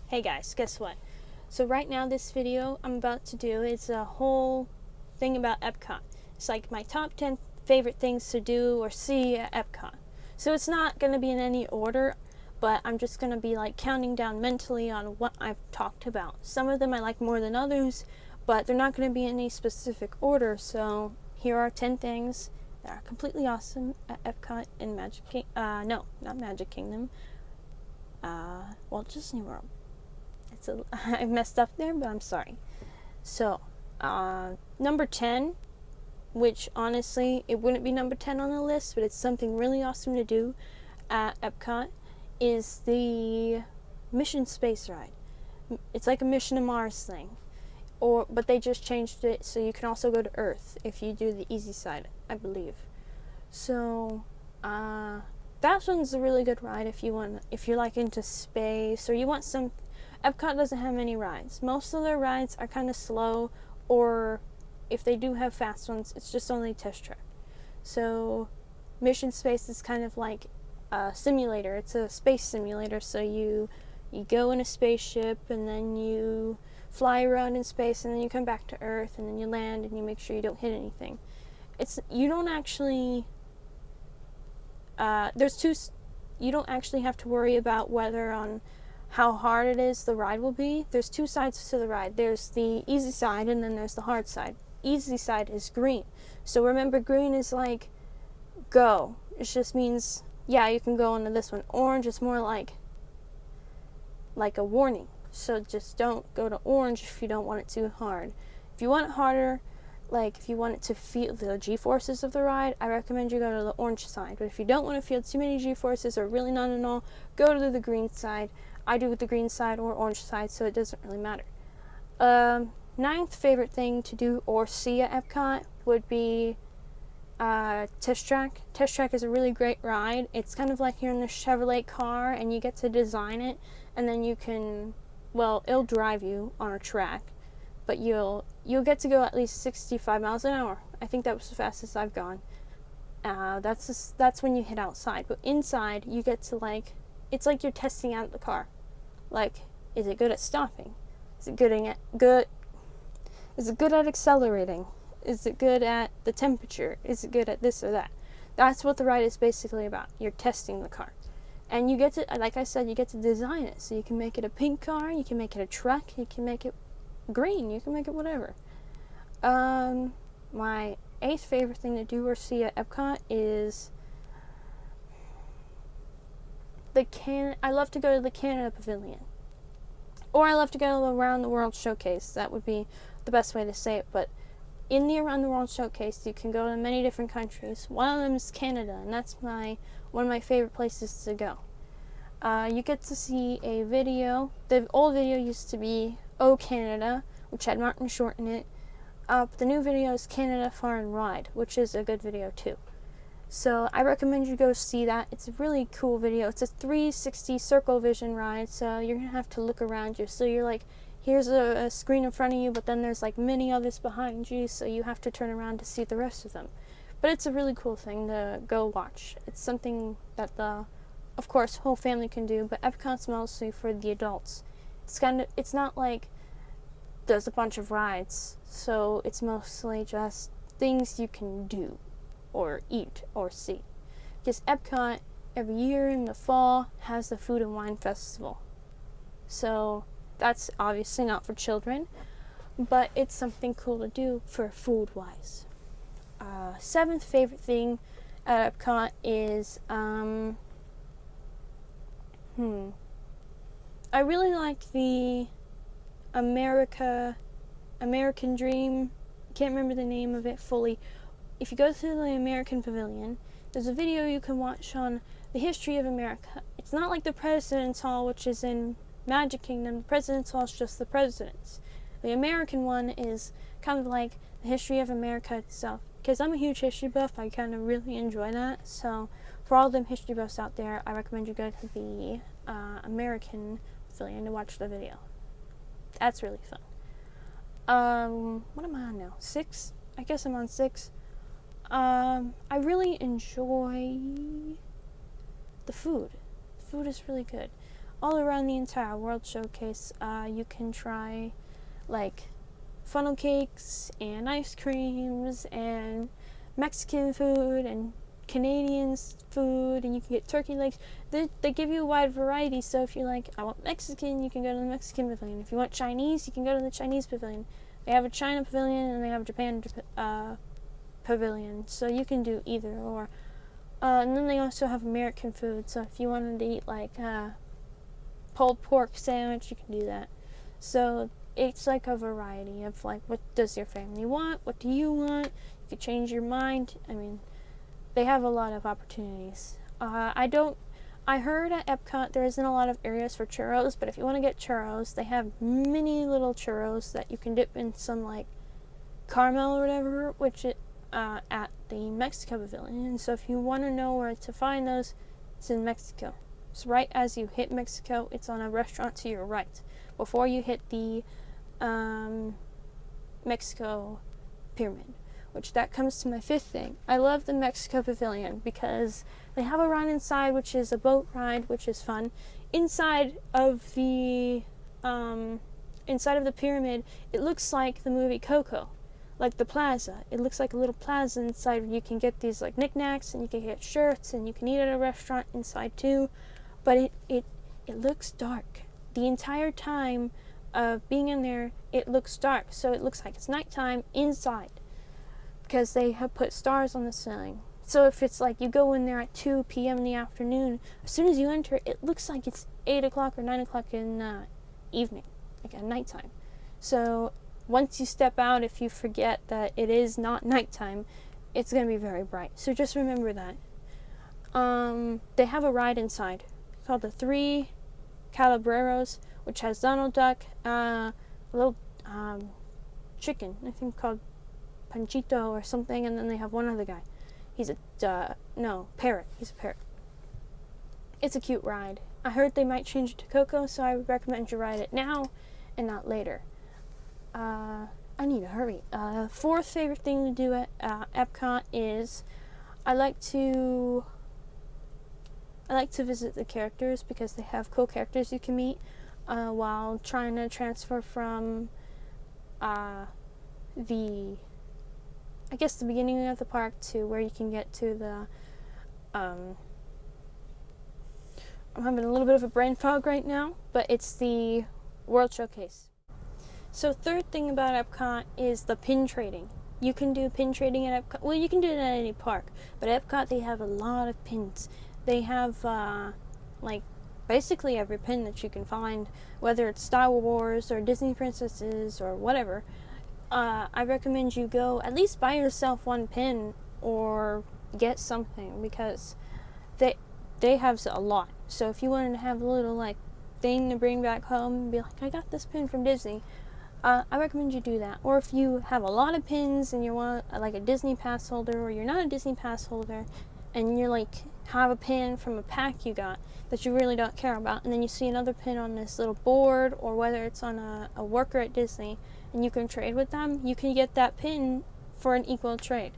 Hey guys, guess what? So right now this video I'm about to do is a whole thing about Epcot. It's like my top 10 favorite things to do or see at Epcot. So it's not going to be in any order, but I'm just going to be like counting down mentally on what I've talked about. Some of them I like more than others, but they're not going to be in any specific order. So here are 10 things that are completely awesome at Epcot in Magic Kingdom. No, not Magic Kingdom. Walt Disney World. I messed up there, but I'm sorry. So, number 10, which honestly, it wouldn't be number 10 on the list, but it's something really awesome to do at Epcot, is the Mission Space Ride. It's like a Mission to Mars thing. But they just changed it so you can also go to Earth if you do the easy side, I believe. So, that one's a really good ride if you're like into space or you want some. Epcot doesn't have many rides. Most of their rides are kind of slow, or if they do have fast ones, it's just only test track. So Mission Space is kind of like a simulator. It's a space simulator, so you go in a spaceship and then you fly around in space and then you come back to Earth and then you land and you make sure you don't hit anything. You don't actually have to worry about whether on how hard it is the ride will be. There's two sides to the ride. There's the easy side and then there's the hard side. Easy side is green. So remember, green is like go. It just means yeah, you can go into this one. Orange is more like a warning. So just don't go to orange if you don't want it too hard. If you want it harder, like if you want it to feel the G-forces of the ride, I recommend you go to the orange side. But if you don't want to feel too many G-forces or really none at all, go to the green side. I do with the green side or orange side, so it doesn't really matter. Ninth favorite thing to do or see at Epcot would be Test Track. Test Track is a really great ride. It's kind of like you're in the Chevrolet car and you get to design it, and then you can, it'll drive you on a track, but you'll get to go at least 65 miles an hour. I think that was the fastest I've gone. That's when you hit outside, but inside you get to it's like you're testing out the car. Like, is it good at stopping? Is it good at accelerating? Is it good at the temperature? Is it good at this or that? That's what the ride is basically about. You're testing the car. And you get to, like I said, you get to design it. So you can make it a pink car, you can make it a truck, you can make it green, you can make it whatever. My 8th favorite thing to do or see at Epcot is I love to go to the Canada Pavilion. Or I love to go to the Around the World Showcase. That would be the best way to say it. But in the Around the World Showcase, you can go to many different countries. One of them is Canada, and that's one of my favorite places to go. You get to see a video. The old video used to be Oh Canada, which had Martin Short in it. But the new video is Canada Far and Wide, which is a good video too. So I recommend you go see that. It's a really cool video. It's a 360 circle vision ride, so you're going to have to look around you. So you're like, here's a screen in front of you, but then there's like many others behind you, so you have to turn around to see the rest of them. But it's a really cool thing to go watch. It's something that of course, whole family can do, but Epcot's mostly for the adults. It's not like there's a bunch of rides, so it's mostly just things you can do or eat or see. Because Epcot every year in the fall has the Food and Wine Festival. So that's obviously not for children, but it's something cool to do for food wise. 7th favorite thing at Epcot is I really like the American Dream. Can't remember the name of it fully. If you go to the American Pavilion, there's a video you can watch on the history of America. It's not like the President's Hall, which is in Magic Kingdom. The President's Hall is just the presidents. The American one is kind of like the history of America itself. Because I'm a huge history buff, I kind of really enjoy that. So for all them history buffs out there, I recommend you go to the American Pavilion to watch the video. That's really fun. What am I on now? 6? I guess I'm on 6. I really enjoy the food. The food is really good. all around the entire World Showcase. You can try like funnel cakes and ice creams and Mexican food and Canadian food, and you can get turkey legs. They give you a wide variety, so if you're like, I want Mexican, you can go to the Mexican pavilion. If you want Chinese, you can go to the Chinese pavilion. They have a China pavilion and they have a Japan pavilion, so you can do either or. And then they also have American food, so if you wanted to eat like pulled pork sandwich, you can do that. So it's like a variety of like, what does your family want? What do you want? You could change your mind. I mean, they have a lot of opportunities. I heard at Epcot there isn't a lot of areas for churros, but if you want to get churros, they have mini little churros that you can dip in some like caramel or whatever, which at the Mexico Pavilion. And so if you want to know where to find those, it's in Mexico. So right as you hit Mexico, it's on a restaurant to your right, before you hit the Mexico Pyramid. Which that comes to my fifth thing. I love the Mexico Pavilion because they have a ride inside, which is a boat ride, which is fun. Inside of the pyramid, it looks like the movie Coco, like the plaza. It looks like a little plaza inside where you can get these like knickknacks and you can get shirts and you can eat at a restaurant inside too. But it looks dark. The entire time of being in there, it looks dark. So it looks like it's nighttime inside, because they have put stars on the ceiling. So if it's like you go in there at 2 p.m. in the afternoon, as soon as you enter, it looks like it's 8 o'clock or 9 o'clock in the evening, like at nighttime. So once you step out, if you forget that it is not nighttime, it's going to be very bright. So just remember that. They have a ride inside called the Three Calabreros, which has Donald Duck, a little chicken, I think called Panchito or something, and then they have one other guy. He's a parrot. He's a parrot. It's a cute ride. I heard they might change it to Coco, so I would recommend you ride it now and not later. I need to hurry. Fourth favorite thing to do at Epcot is I like to visit the characters, because they have cool characters you can meet while trying to transfer from the beginning of the park to where you can get to the I'm having a little bit of a brain fog right now, but it's the World Showcase. So third thing about Epcot is the pin trading. You can do pin trading at Epcot. Well, you can do it at any park, but at Epcot they have a lot of pins. They have like basically every pin that you can find, whether it's Star Wars or Disney princesses or whatever. I recommend you go at least buy yourself one pin or get something, because they have a lot. So if you wanted to have a little like thing to bring back home and be like, I got this pin from Disney, I recommend you do that. Or if you have a lot of pins and you're like a Disney pass holder, or you're not a Disney pass holder and you're like have a pin from a pack you got that you really don't care about, and then you see another pin on this little board, or whether it's on a worker at Disney, and you can trade with them, you can get that pin for an equal trade.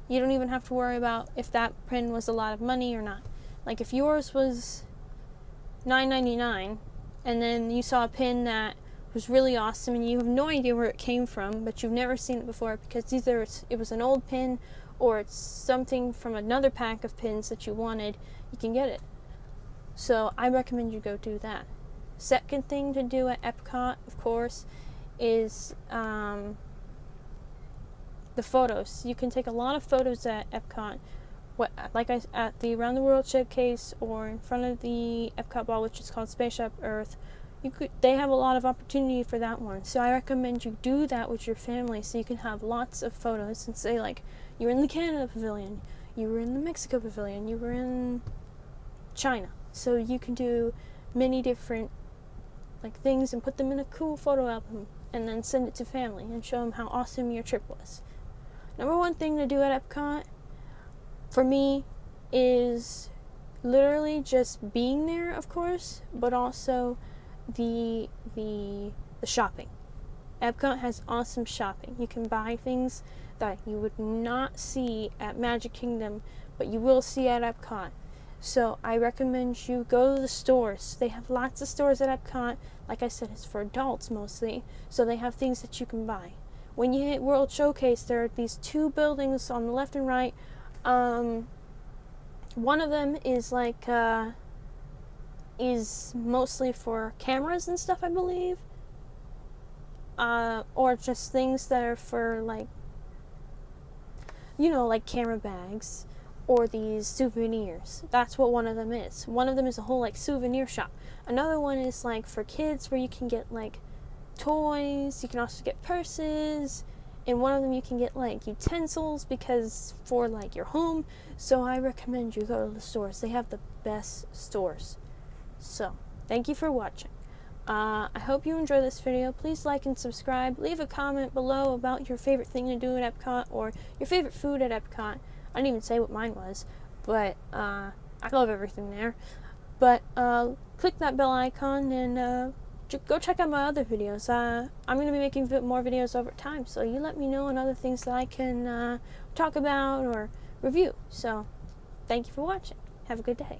You don't even have to worry about if that pin was a lot of money or not. Like if yours was $9.99 and then you saw a pin that was really awesome and you have no idea where it came from, but you've never seen it before, because either it was an old pin or it's something from another pack of pins that you wanted, you can get it. So I recommend you go do that. Second thing to do at Epcot, of course, is the photos. You can take a lot of photos at Epcot, at the Around the World Showcase or in front of the Epcot ball, which is called Spaceship Earth. They have a lot of opportunity for that one. So I recommend you do that with your family, so you can have lots of photos and say like, you were in the Canada Pavilion, you were in the Mexico Pavilion, you were in China. So you can do many different like things and put them in a cool photo album and then send it to family and show them how awesome your trip was. Number one thing to do at Epcot for me is literally just being there, of course, but also the shopping. Epcot has awesome shopping. You can buy things that you would not see at Magic Kingdom, but you will see at Epcot. So I recommend you go to the stores. They have lots of stores at Epcot. Like I said, it's for adults mostly, so they have things that you can buy. When you hit World Showcase, there are these two buildings on the left and right. One of them is is mostly for cameras and stuff, I believe. Or just things that are for like camera bags or these souvenirs. That's what one of them is. One of them is a whole souvenir shop. Another one is for kids, where you can get toys. You can also get purses. And one of them you can get utensils because for your home. So I recommend you go to the stores. They have the best stores. So thank you for watching. I hope you enjoy this video. Please like and subscribe. Leave a comment below about your favorite thing to do at Epcot or your favorite food at Epcot. I didn't even say what mine was, but I love everything there. But click that bell icon and go check out my other videos. I'm going to be making more videos over time, so you let me know on other things that I can talk about or review. So thank you for watching. Have a good day.